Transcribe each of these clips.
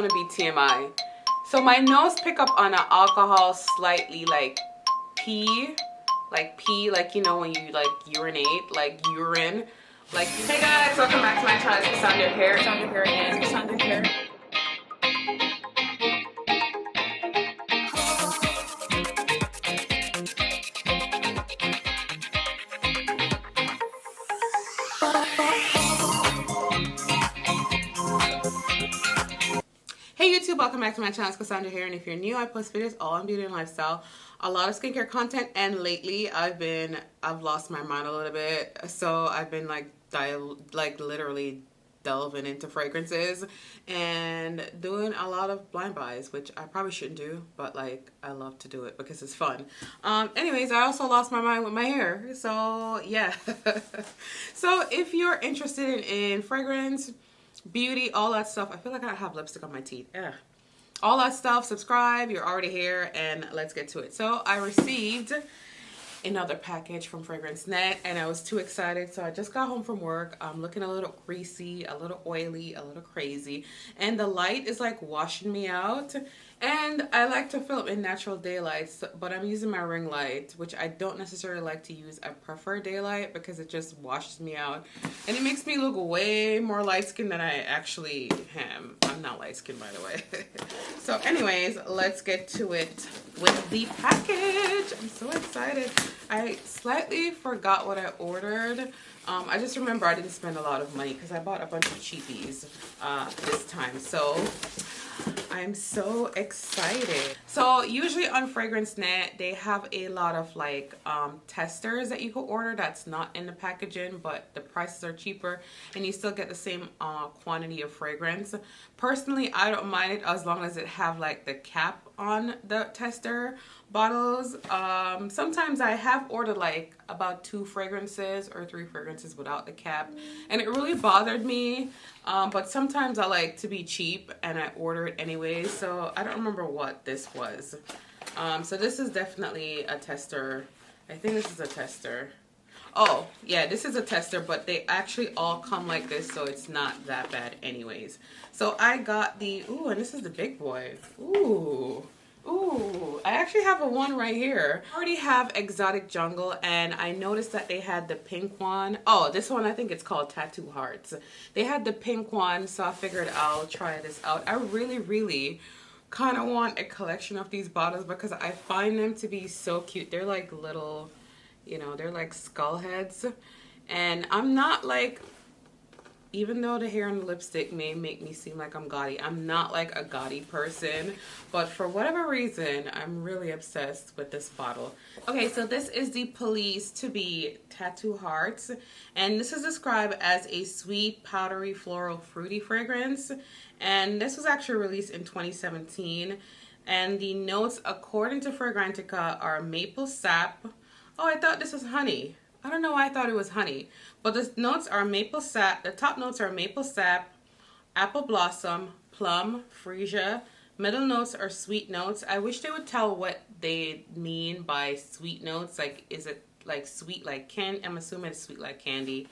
Gonna be TMI. So my nose pick up on an alcohol slightly like pee, like you know when you like urinate, like urine, like. Hey guys, welcome back to my channel. It's Cassandra Hair. Cassandra Hair again. Cassandra Hair. Hey YouTube, welcome back to my channel. It's Cassandra here, and if you're new, I post videos all on beauty and lifestyle, a lot of skincare content, and lately I've lost my mind a little bit, so I've been like literally delving into fragrances and doing a lot of blind buys, which I probably shouldn't do, but like I love to do it because it's fun. Anyways, I also lost my mind with my hair, so yeah. So if you're interested in fragrance, beauty, all that stuff. I feel like I have lipstick on my teeth. Yeah. All that stuff. Subscribe. You're already here, and let's get to it. So I received another package from FragranceNet, and I was too excited. So I just got home from work. I'm looking a little greasy, a little oily, a little crazy, and the light is like washing me out. And I like to film in natural daylight, but I'm using my ring light, which I don't necessarily like to use. I prefer daylight because it just washes me out. And it makes me look way more light-skinned than I actually am. I'm not light-skinned, by the way. So anyways, let's get to it with the package. I'm so excited. I slightly forgot what I ordered. I just remember I didn't spend a lot of money because I bought a bunch of cheapies this time. So I'm so excited. So usually on FragranceNet, they have a lot of like testers that you can order that's not in the packaging, but the prices are cheaper and you still get the same quantity of fragrance. Personally, I don't mind it as long as it have like the cap on the tester bottles. Sometimes I have ordered like about 2 fragrances or 3 fragrances without the cap, and it really bothered me. But sometimes I like to be cheap and I order it anyway. So I don't remember what this was. So this is definitely a tester. I think this is a tester. Oh yeah, this is a tester, but they actually all come like this, so it's not that bad anyways. So I got the, ooh, and this is the big boy. Ooh. Ooh, I actually have a one right here. I already have Exotic Jungle, and I noticed that they had the pink one. Oh, this one I think it's called Tattoo Hearts. They had the pink one, so I figured I'll try this out. I really kind of want a collection of these bottles because I find them to be so cute. They're like little, you know, they're like skull heads. And I'm not like, even though the hair and the lipstick may make me seem like I'm gaudy, I'm not like a gaudy person, but for whatever reason, I'm really obsessed with this bottle. Okay, so this is the Police to Be Tattoo Hearts, and this is described as a sweet, powdery, floral, fruity fragrance, and this was actually released in 2017, and the notes, according to Fragrantica, are maple sap. Oh, I thought this was honey. I don't know why I thought it was honey. But the notes are maple sap. The top notes are maple sap, apple blossom, plum, freesia. Middle notes are sweet notes. I wish they would tell what they mean by sweet notes. Like, is it like sweet like candy? I'm assuming it's sweet like candy.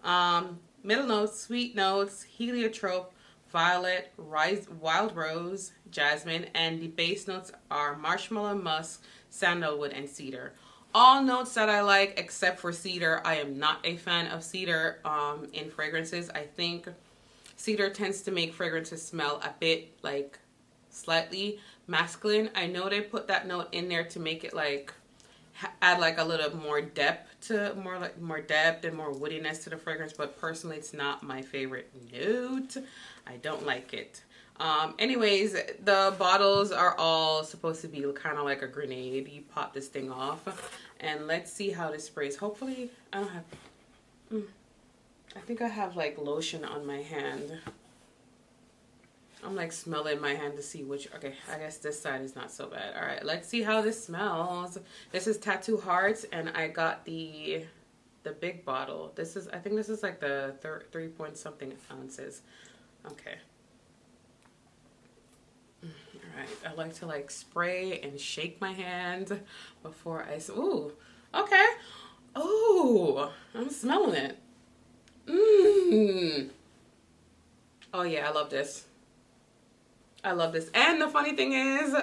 Middle notes, sweet notes, heliotrope, violet, wild rose, jasmine. And the base notes are marshmallow, musk, sandalwood, and cedar. All notes that I like except for cedar. I am not a fan of cedar in fragrances. I think cedar tends to make fragrances smell a bit like slightly masculine. I know they put that note in there to make it like add like a little more depth to more depth and more woodiness to the fragrance, but personally it's not my favorite note. I don't like it. Anyways, the bottles are all supposed to be kind of like a grenade. You pop this thing off, and let's see how this sprays. Hopefully, I don't have, I think I have like lotion on my hand. I'm like smelling my hand to see which, okay, I guess this side is not so bad. All right, let's see how this smells. This is Tattoo Hearts, and I got the big bottle. This is, I think this is like the 3 point something ounces. Okay. Alright, I like to like spray and shake my hand before I, ooh, okay. Ooh, I'm smelling it. Oh yeah, I love this. I love this. And the funny thing is,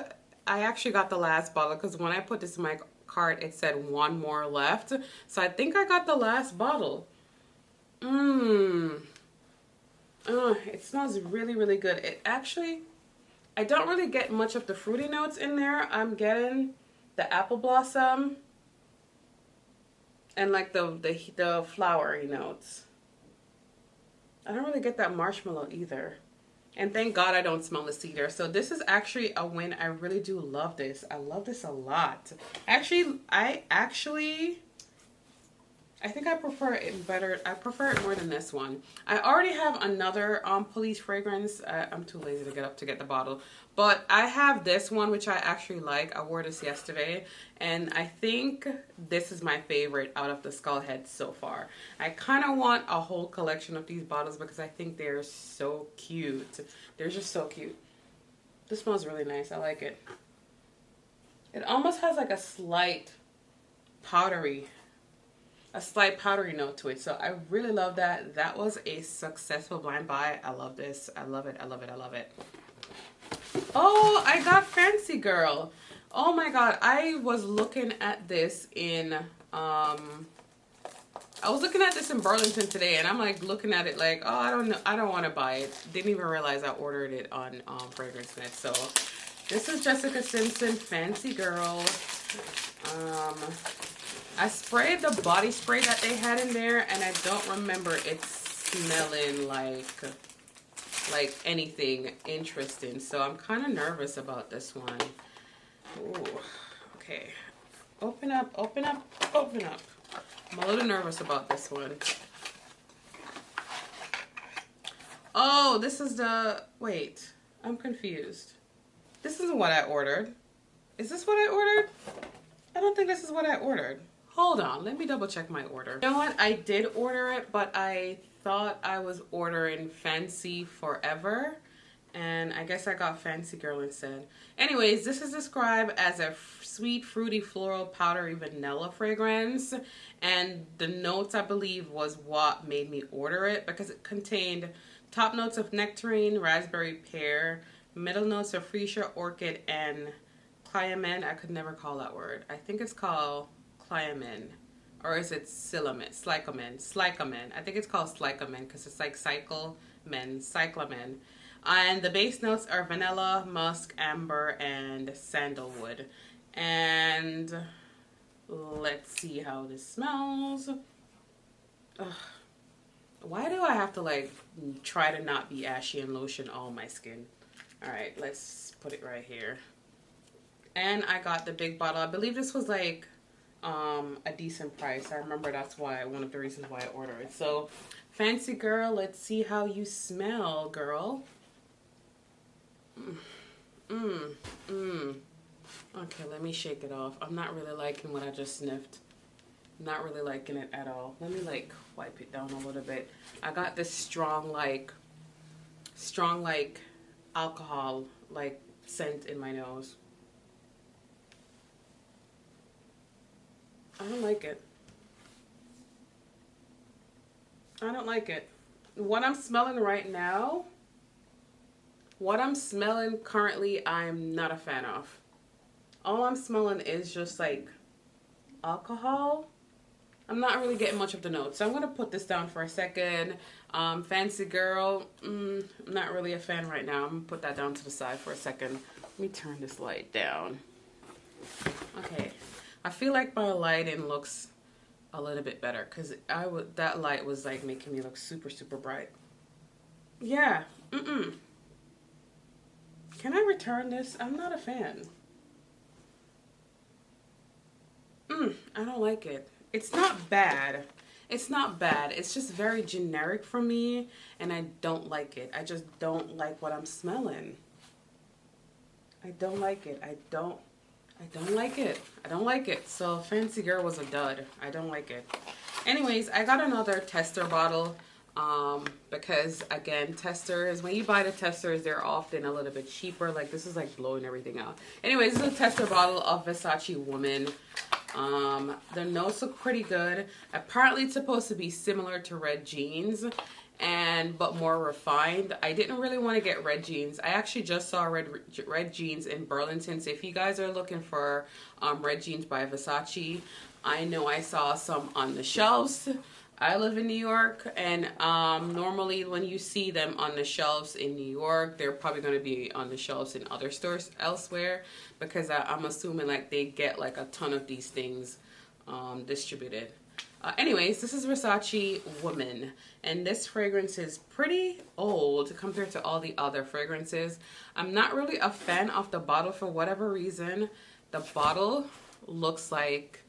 I actually got the last bottle because when I put this in my cart, it said one more left. So I think I got the last bottle. It smells really, really good. It actually, I don't really get much of the fruity notes in there. I'm getting the apple blossom and like the flowery notes. I don't really get that marshmallow either. And thank God I don't smell the cedar. So this is actually a win. I really do love this. I love this a lot. Actually, I think I prefer it better. I prefer it more than this one. I already have another Police fragrance. I'm too lazy to get up to get the bottle. But I have this one, which I actually like. I wore this yesterday. And I think this is my favorite out of the Skull Heads so far. I kind of want a whole collection of these bottles because I think they're so cute. They're just so cute. This smells really nice. I like it. It almost has like a slight powdery note to it. So I really love that. That was a successful blind buy. I love this. I love it. I love it. I love it. Oh, I got Fancy Girl. Oh my God. I was looking at this in, I was looking at this in Burlington today and I'm like looking at it like, oh, I don't know. I don't want to buy it. Didn't even realize I ordered it on Fragrance Net. So this is Jessica Simpson Fancy Girl. I sprayed the body spray that they had in there and I don't remember it smelling like anything interesting. So I'm kind of nervous about this one. Ooh, okay. Open up, open up, open up. I'm a little nervous about this one. Oh, this is the, wait, I'm confused. This isn't what I ordered. Is this what I ordered? I don't think this is what I ordered. Hold on, let me double check my order. You know what? I did order it, but I thought I was ordering Fancy Forever. And I guess I got Fancy Girl instead. Anyways, this is described as a sweet, fruity, floral, powdery vanilla fragrance. And the notes, I believe, was what made me order it. Because it contained top notes of nectarine, raspberry, pear, middle notes of freesia, orchid, and cyaman. I could never call that word. I think it's called cyaman, or is it cyclamen? I think it's called cyclamen because it's like cyclamen. And the base notes are vanilla, musk, amber, and sandalwood. And let's see how this smells. Ugh. Why do I have to like try to not be ashy and lotion all my skin? All right, let's put it right here. And I got the big bottle. I believe this was like a decent price. I remember that's why, one of the reasons why I ordered it. So, Fancy Girl, let's see how you smell, girl. Okay, let me shake it off. I'm not really liking what I just sniffed. Not really liking it at all. Let me like wipe it down a little bit. I got this strong like alcohol like scent in my nose. I don't like it. I don't like it. What I'm smelling right now, what I'm smelling currently, I'm not a fan of. All I'm smelling is just like alcohol. I'm not really getting much of the notes. So I'm going to put this down for a second. Fancy Girl, I'm not really a fan right now. I'm going to put that down to the side for a second. Let me turn this light down. Okay. I feel like my lighting looks a little bit better because that light was like making me look super, super bright. Yeah. Can I return this? I'm not a fan. I don't like it. It's not bad. It's not bad. It's just very generic for me and I don't like it. I just don't like what I'm smelling. I don't like it. I don't like it. I don't like it. So Fancy Girl was a dud. I don't like it. Anyways, I got another tester bottle because again, testers, when you buy the testers, they're often a little bit cheaper. Like this is like blowing everything out. Anyways, this is a tester bottle of Versace Woman. The notes look pretty good. Apparently it's supposed to be similar to Red Jeans. but more refined. I didn't really want to get red jeans. I actually just saw red jeans in Burlington. So if you guys are looking for red jeans by Versace, I know I saw some on the shelves. I live in New York, and normally when you see them on the shelves in New York, they're probably going to be on the shelves in other stores elsewhere, because I'm assuming like they get like a ton of these things distributed. Anyways, this is Versace Woman, and this fragrance is pretty old compared to all the other fragrances. I'm not really a fan of the bottle for whatever reason. The bottle looks like,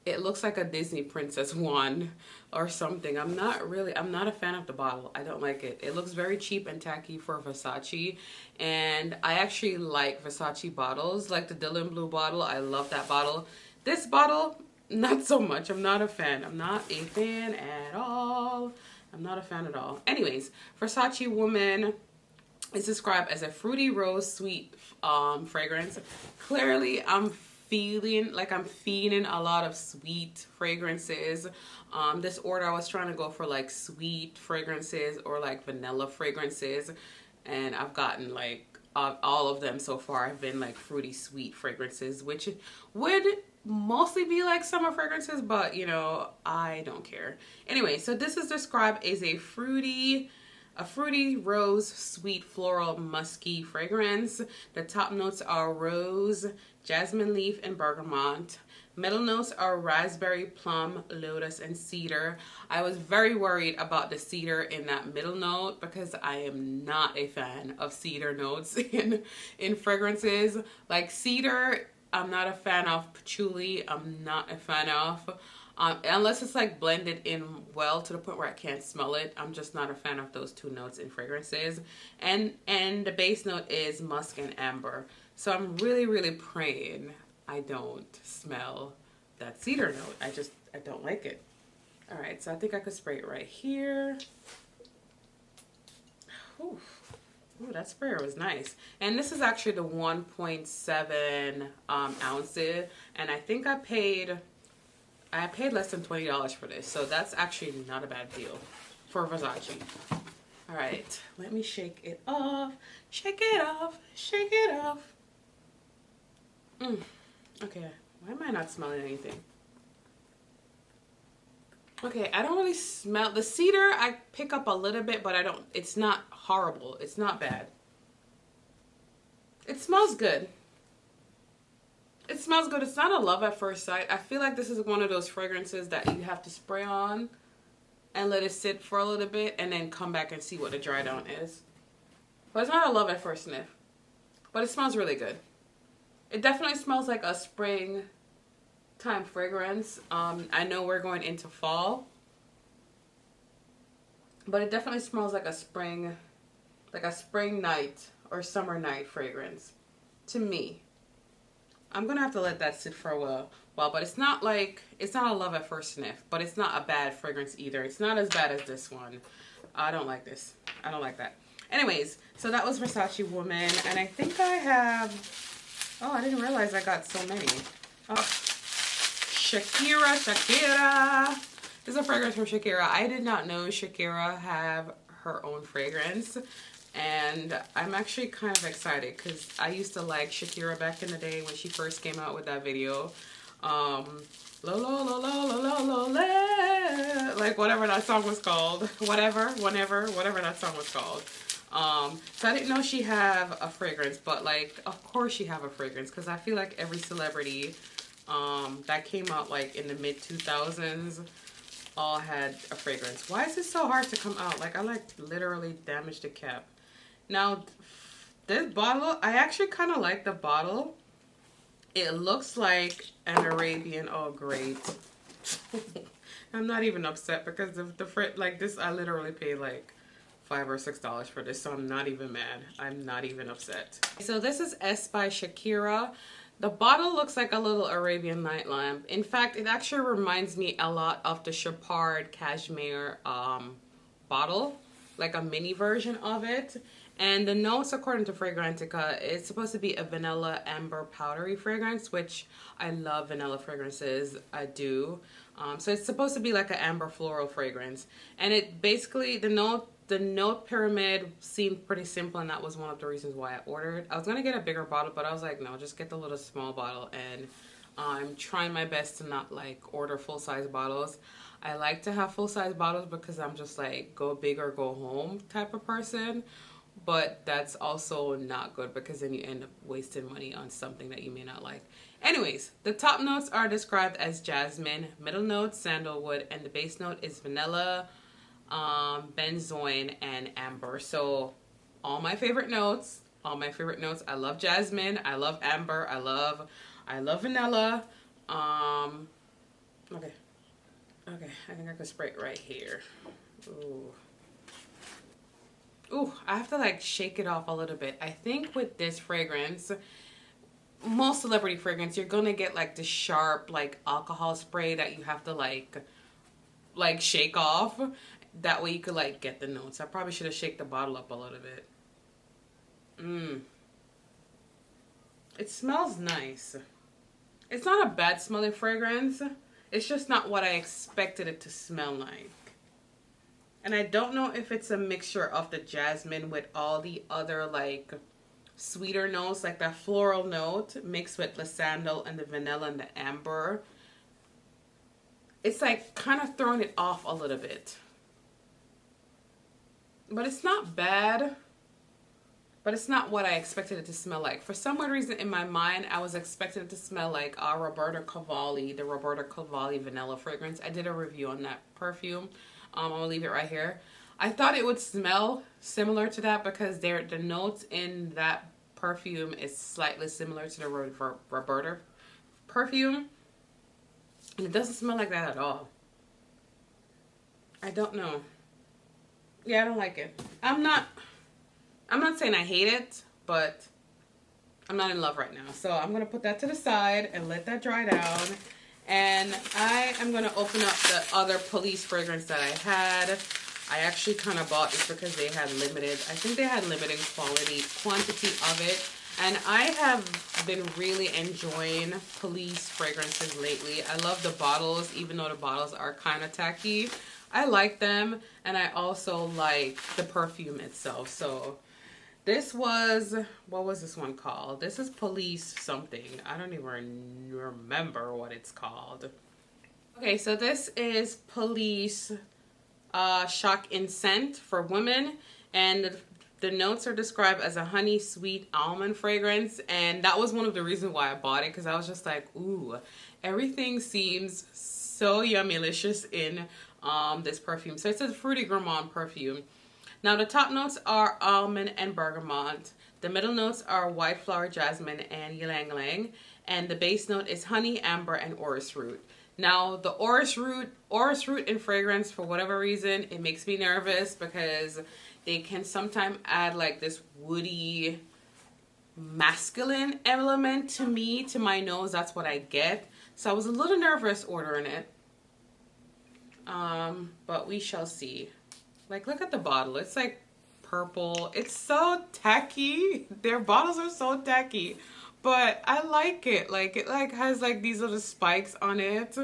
it looks like a Disney princess wand or something. I'm not a fan of the bottle. I don't like it. It looks very cheap and tacky for Versace, and I actually like Versace bottles, like the Dylan Blue bottle. I love that bottle. This bottle, not so much. I'm not a fan. I'm not a fan at all. I'm not a fan at all. Anyways, Versace Woman is described as a fruity rose sweet fragrance. Clearly, I'm feeling a lot of sweet fragrances. This order, I was trying to go for like sweet fragrances or like vanilla fragrances, and I've gotten like all of them so far have been like fruity sweet fragrances, which would mostly be like summer fragrances, but you know, I don't care. Anyway, so this is described as a fruity rose sweet floral musky fragrance. The top notes are rose, jasmine leaf, and bergamot. Middle notes are raspberry, plum, lotus, and cedar. I was very worried about the cedar in that middle note because I am not a fan of cedar notes in fragrances. Like cedar, I'm not a fan of. Patchouli, I'm not a fan of. Unless it's like blended in well to the point where I can't smell it. I'm just not a fan of those two notes in fragrances. And the base note is musk and amber. So I'm really praying I don't smell that cedar note. I don't like it. All right, so I think I could spray it right here. Ooh, that sprayer was nice. And this is actually the 1.7 ounces. And I think I paid less than $20 for this. So that's actually not a bad deal for Versace. All right, let me shake it off. Shake it off. Shake it off. Okay, why am I not smelling anything? Okay, I don't really smell the cedar. I pick up a little bit, but it's not horrible. It's not bad. It smells good. It smells good. It's not a love at first sight. I feel like this is one of those fragrances that you have to spray on and let it sit for a little bit and then come back and see what the dry down is. But it's not a love at first sniff. But it smells really good. It definitely smells like a spring time fragrance. I know we're going into fall, but it definitely smells like a spring night or summer night fragrance to me. I'm gonna have to let that sit for a while, but it's not a love at first sniff, but it's not a bad fragrance either. It's not as bad as this one. I don't like this. I don't like that. Anyways, so that was Versace Woman, and I think I have, oh, I didn't realize I got so many. Oh, Shakira. This is a fragrance from Shakira. I did not know Shakira have her own fragrance. And I'm actually kind of excited because I used to like Shakira back in the day when she first came out with that video. Like whatever that song was called. Whatever that song was called. So I didn't know she have a fragrance, but like, of course she have a fragrance because I feel like every celebrity that came out like in the mid 2000s all had a fragrance. Why is it so hard to come out? Like I literally damaged the cap. Now, this bottle, I actually kind of like the bottle. It looks like an Arabian. Oh, great. I'm not even upset because like this, I literally paid like $5 or $6 for this, so I'm not even mad. I'm not even upset. So this is S by Shakira. The bottle looks like a little Arabian night lamp. In fact, it actually reminds me a lot of the Chopard Cashmere bottle, like a mini version of it. And the notes, according to Fragrantica, it's supposed to be a vanilla amber powdery fragrance, which I love vanilla fragrances. I do. So it's supposed to be like an amber floral fragrance. And it basically, the note pyramid seemed pretty simple, and that was one of the reasons why I ordered. I was going to get a bigger bottle, but I was like, no, just get the little small bottle. And I'm trying my best to not like order full-size bottles. I like to have full-size bottles because I'm just like go big or go home type of person. But that's also not good because then you end up wasting money on something that you may not like. Anyways, the top notes are described as jasmine, middle note sandalwood, and the base note is vanilla, benzoin, and amber. So all my favorite notes. I love jasmine. I love amber. I love vanilla. Okay. I think I can spray it right here. Ooh, I have to like shake it off a little bit. I think with this fragrance, most celebrity fragrance, you're gonna get like the sharp like alcohol spray that you have to like shake off. That way you could like get the notes. I probably should have shaken the bottle up a little bit. It smells nice. It's not a bad smelling fragrance. It's just not what I expected it to smell like. And I don't know if it's a mixture of the jasmine with all the other like sweeter notes, like that floral note mixed with the sandal and the vanilla and the amber. It's like kind of throwing it off a little bit. But it's not bad. But it's not what I expected it to smell like. For some weird reason in my mind, I was expecting it to smell like Roberto Cavalli, the Roberto Cavalli vanilla fragrance. I did a review on that perfume. I'm going to leave it right here. I thought it would smell similar to that because the notes in that perfume is slightly similar to the Roberto perfume. And it doesn't smell like that at all. I don't know. Yeah, I don't like it. I'm not saying I hate it, but I'm not in love right now. So I'm going to put that to the side and let that dry down. And I am going to open up the other Police fragrance that I had. I actually kind of bought this because they had limited, I think they had limited quantity of it. And I have been really enjoying Police fragrances lately. I love the bottles, even though the bottles are kind of tacky. I like them, and I also like the perfume itself. So this was, what was this one called? This is Police something. I don't even remember what it's called. Okay, so this is Police Shock in Scent for women, and the notes are described as a honey sweet almond fragrance, and that was one of the reasons why I bought it, because I was just like, ooh, everything seems so yummylicious in this perfume. So it's a Fruity Gourmand perfume. Now the top notes are almond and bergamot. The middle notes are white flower, jasmine, and ylang ylang, and the base note is honey, amber, and orris root. Now the orris root in fragrance, for whatever reason, it makes me nervous because they can sometimes add like this woody masculine element to me, to my nose. That's what I get. So I was a little nervous ordering it. But we shall see. Like, look at the bottle. It's like purple. It's so tacky. Their bottles are so tacky. But I like it. Like, it like has like these little spikes on it.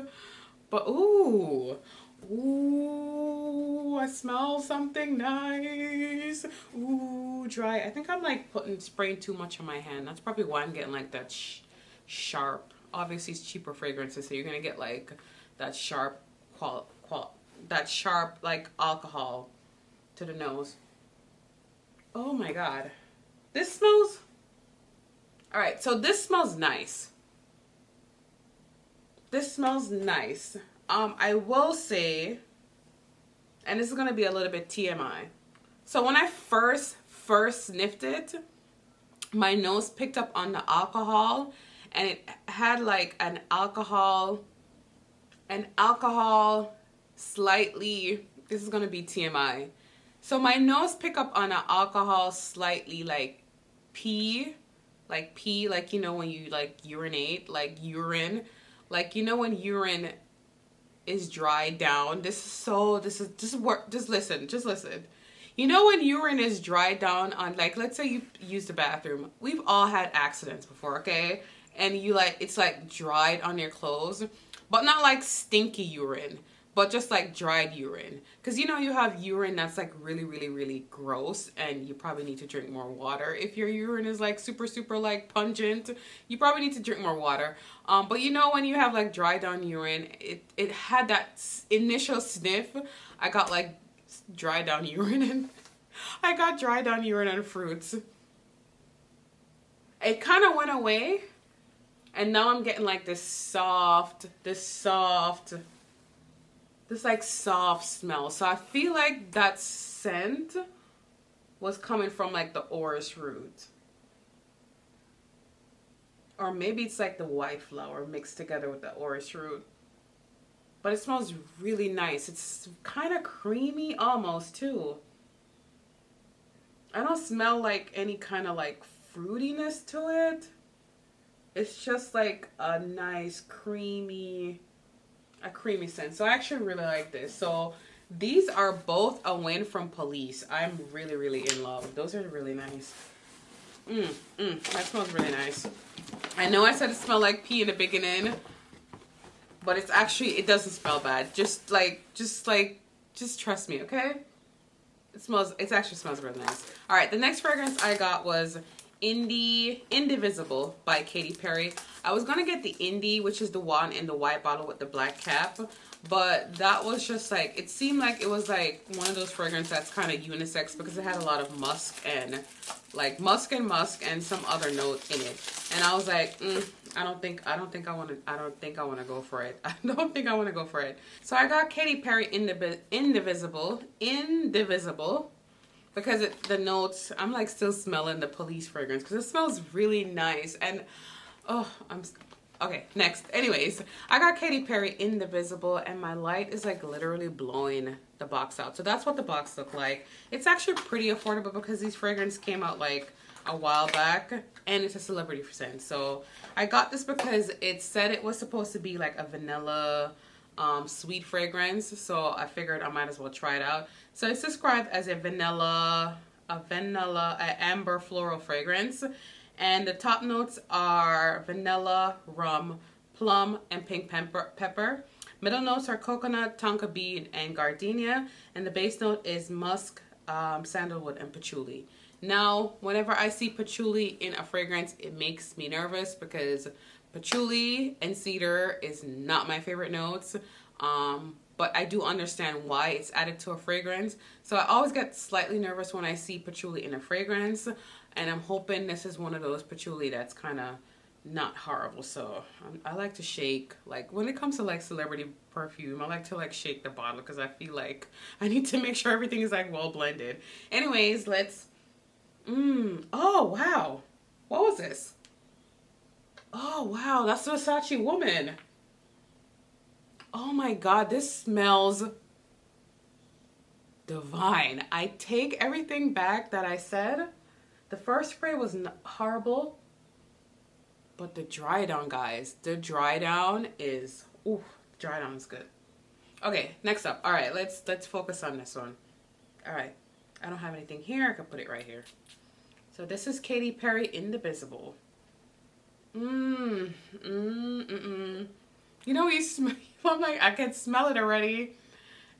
But ooh. Ooh, I smell something nice. Ooh, dry. I think I'm like spraying too much on my hand. That's probably why I'm getting like that sharp. Obviously, it's cheaper fragrances, so you're gonna get like that sharp like alcohol to the nose. Oh my god, this smells. All right, so this smells nice. This smells nice. I will say, and this is gonna be a little bit TMI. So when I first sniffed it, my nose picked up on the alcohol, and it had like an alcohol slightly, this is gonna be TMI. So my nose picked up on an alcohol slightly like pee, like you know when you like urinate, like urine, like you know when urine is dried down. Just listen. You know when urine is dried down on, like, let's say you use the bathroom. We've all had accidents before, okay? And you like, it's like dried on your clothes, but not like stinky urine, but just like dried urine. Because you know you have urine that's like really, really, really gross, and you probably need to drink more water. If your urine is like super, super like pungent, you probably need to drink more water. But you know when you have like dried down urine, it had that initial sniff. I got like dry down urine and I got dry down urine and fruits. It kind of went away, and now I'm getting like this like soft smell. So I feel like that scent was coming from like the orris root. Or maybe it's like the white flower mixed together with the orris root. But it smells really nice. It's kind of creamy almost too. I don't smell like any kind of like fruitiness to it. It's just like a nice creamy scent. So I actually really like this. So these are both a win from Police. I'm really, really in love. Those are really nice. That smells really nice. I know I said it smelled like pee in the beginning, but it's actually, it doesn't smell bad. Just trust me, okay? It actually smells really nice. All right, the next fragrance I got was Indivisible by Katy Perry. I was gonna get the Indie, which is the one in the white bottle with the black cap, but that was just like, it seemed like it was like one of those fragrances that's kind of unisex because it had a lot of musk and musk and some other note in it. And I was like, I don't think I want to go for it. I don't think I want to go for it. So I got Katy Perry Indivisible. Because the notes, I'm like still smelling the Police fragrance because it smells really nice. And okay, next. Anyways, I got Katy Perry Indivisible, and my light is like literally blowing the box out. So that's what the box looked like. It's actually pretty affordable because these fragrances came out like a while back, and it's a celebrity scent. So I got this because it said it was supposed to be like a vanilla sweet fragrance, so I figured I might as well try it out. So it's described as a amber floral fragrance, and the top notes are vanilla, rum, plum, and pink pepper. Middle notes are coconut, tonka bean, and gardenia, and the base note is musk, sandalwood, and patchouli. Now, whenever I see patchouli in a fragrance, it makes me nervous because patchouli and cedar is not my favorite notes. But I do understand why it's added to a fragrance. So I always get slightly nervous when I see patchouli in a fragrance. And I'm hoping this is one of those patchouli that's kind of not horrible. So I like to shake. Like when it comes to like celebrity perfume, I like to like shake the bottle because I feel like I need to make sure everything is like well blended. Anyways, let's... Oh, wow. What was this? Oh, wow. That's the Versace Woman. Oh my God, this smells divine. I take everything back that I said. The first spray was horrible, but the dry down, guys, the dry down is, dry down is good. Okay, next up. All right, let's focus on this one. All right, I don't have anything here. I can put it right here. So this is Katy Perry Indivisible. You know, I'm like, I can smell it already.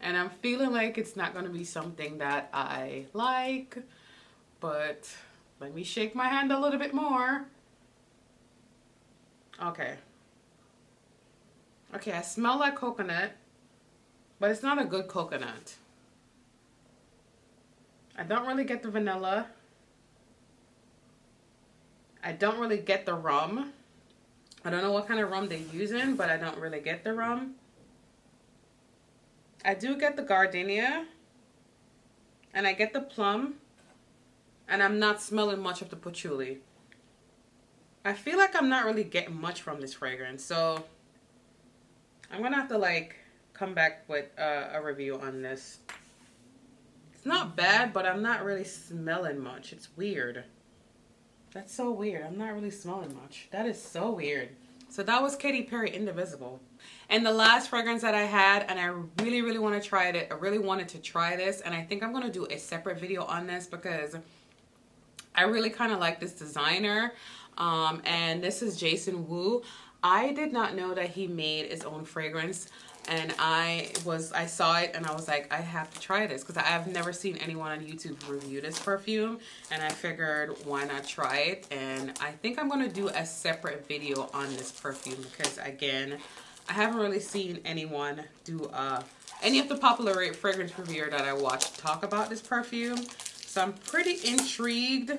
And I'm feeling like it's not going to be something that I like. But let me shake my hand a little bit more. Okay. Okay, I smell like coconut. But it's not a good coconut. I don't really get the vanilla. I don't really get the rum. I don't know what kind of rum they're using, but I don't really get the rum. I do get the gardenia. And I get the plum. And I'm not smelling much of the patchouli. I feel like I'm not really getting much from this fragrance. So I'm going to have to like come back with a review on this. It's not bad, but I'm not really smelling much. It's weird. That's so weird. I'm not really smelling much. That is so weird. So that was Katy Perry Indivisible. And the last fragrance that I had, and I really, really want to try it. I really wanted to try this, and I think I'm going to do a separate video on this because I really kind of like this designer. And this is Jason Wu. I did not know that he made his own fragrance, and I saw it and I was like, I have to try this because I have never seen anyone on YouTube review this perfume, and I figured why not try it. And I think I'm going to do a separate video on this perfume because, again, I haven't really seen anyone do any of the popular fragrance reviewer that I watch talk about this perfume. So I'm pretty intrigued,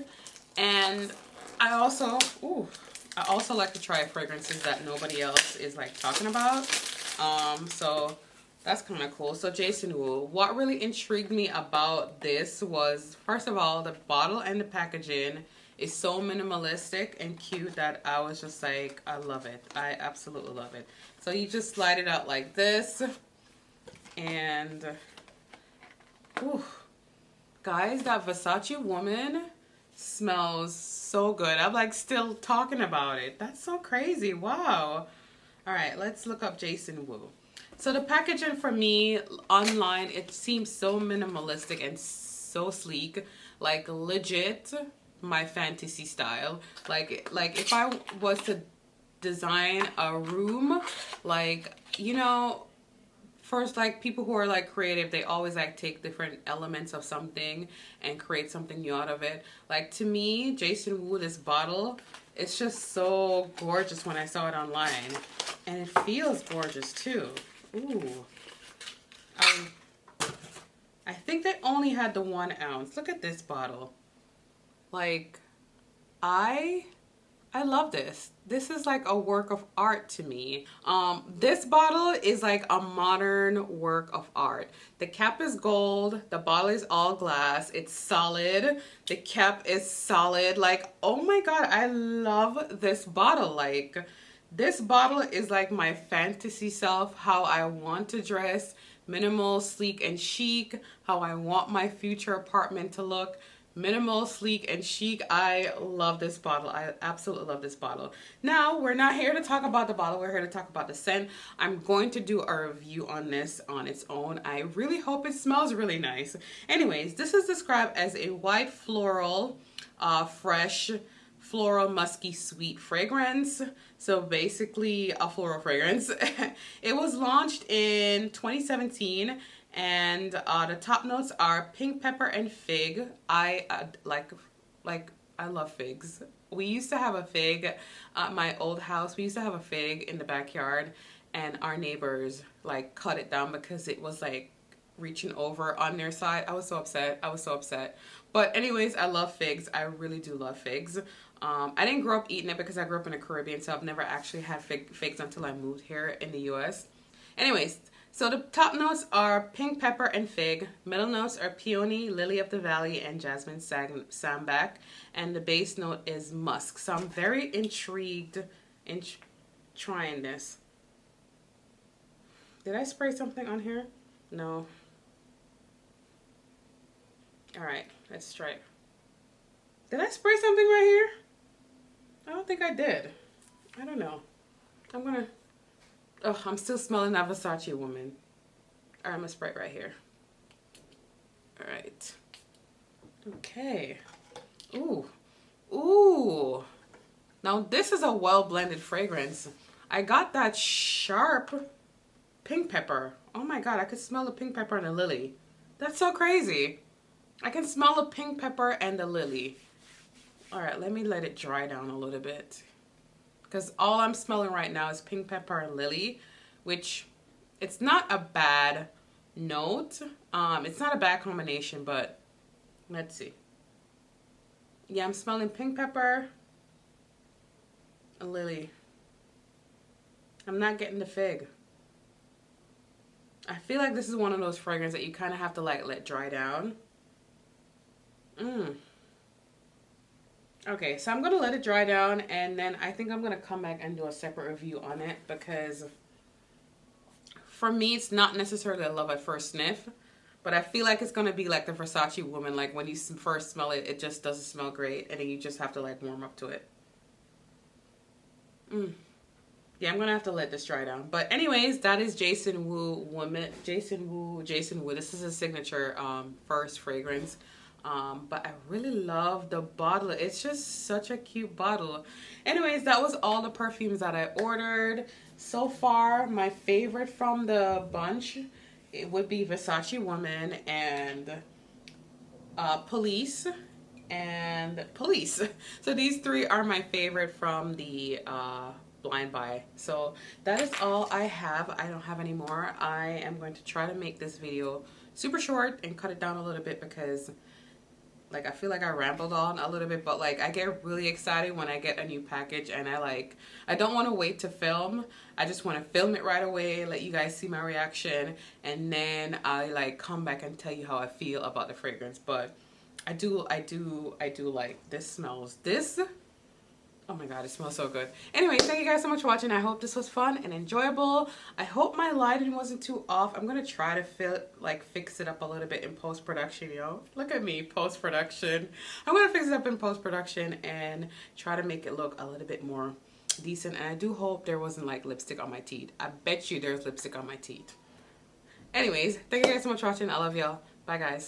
and I also like to try fragrances that nobody else is like talking about. So that's kind of cool. So Jason Wu, what really intrigued me about this was, first of all, the bottle and the packaging is so minimalistic and cute that I was just like, I love it. I absolutely love it. So you just slide it out like this, and ooh, guys, that Versace Woman smells so good. I'm like still talking about it. That's so crazy. Wow. All right, let's look up Jason Wu. So the packaging for me online, it seems so minimalistic and so sleek, like legit my fantasy style. Like if I was to design a room, like, you know, first, like, people who are like creative, they always like take different elements of something and create something new out of it. Like, to me, Jason Wu, this bottle, it's just so gorgeous when I saw it online, and it feels gorgeous too. Ooh, I think they only had the 1 ounce. Look at this bottle. Like, I love this. This is like a work of art to me. This bottle is like a modern work of art. The cap is gold. The bottle is all glass. It's solid. The cap is solid. Like, oh my God, I love this bottle. Like, this bottle is like my fantasy self, how I want to dress, minimal, sleek, and chic, how I want my future apartment to look. Minimal, sleek, and chic. I love this bottle. I absolutely love this bottle. Now, we're not here to talk about the bottle. We're here to talk about the scent. I'm going to do a review on this on its own. I really hope it smells really nice. Anyways, this is described as a white floral, fresh, floral, musky, sweet fragrance. So basically a floral fragrance. It was launched in 2017. And the top notes are pink pepper and fig. I love figs. We used to have a fig at my old house. We used to have a fig in the backyard, and our neighbors like cut it down because it was like reaching over on their side. I was so upset. I was so upset. But anyways, I love figs. I really do love figs. I didn't grow up eating it because I grew up in the Caribbean, so I've never actually had figs until I moved here in the US. Anyways, so the top notes are pink pepper and fig. Middle notes are peony, lily of the valley, and jasmine sambac. And the base note is musk. So I'm very intrigued in trying this. Did I spray something on here? No. All right, let's try it. Did I spray something right here? I don't think I did. I don't know. Oh, I'm still smelling that Versace Woman. All right, I'm gonna spray it right here. All right. Okay. Ooh. Ooh. Now this is a well-blended fragrance. I got that sharp pink pepper. Oh my God, I could smell the pink pepper and the lily. That's so crazy. I can smell the pink pepper and the lily. All right, let me let it dry down a little bit, because all I'm smelling right now is pink pepper and lily, which it's not a bad note. It's not a bad combination, but let's see. Yeah, I'm smelling pink pepper and lily. I'm not getting the fig. I feel like this is one of those fragrances that you kind of have to like let dry down. Okay, so I'm going to let it dry down, and then I think I'm going to come back and do a separate review on it, because for me, it's not necessarily a love at first sniff, but I feel like it's going to be like the Versace Woman. Like, when you first smell it, it just doesn't smell great, and then you just have to like warm up to it. Yeah, I'm gonna have to let this dry down. But anyways, that is Jason Wu woman. Jason Wu. This is his signature first fragrance. But I really love the bottle. It's just such a cute bottle. Anyways, that was all the perfumes that I ordered so far. My favorite from the bunch, it would be Versace Woman and Police and Police. So these three are my favorite from the blind buy. So that is all I have. I don't have any more. I am going to try to make this video super short and cut it down a little bit because like I feel like I rambled on a little bit, but like I get really excited when I get a new package, and I don't want to wait to film. I just want to film it right away, let you guys see my reaction, and then I like come back and tell you how I feel about the fragrance. But I do like this. Smells this. Oh my god, it smells so good. Anyway, thank you guys so much for watching. I hope this was fun and enjoyable. I hope my lighting wasn't too off. I'm gonna try to fix it up a little bit in post-production, yo. Look at me, post-production. I'm gonna fix it up in post-production and try to make it look a little bit more decent. And I do hope there wasn't like lipstick on my teeth. I bet you there's lipstick on my teeth. Anyways, thank you guys so much for watching. I love y'all. Bye guys.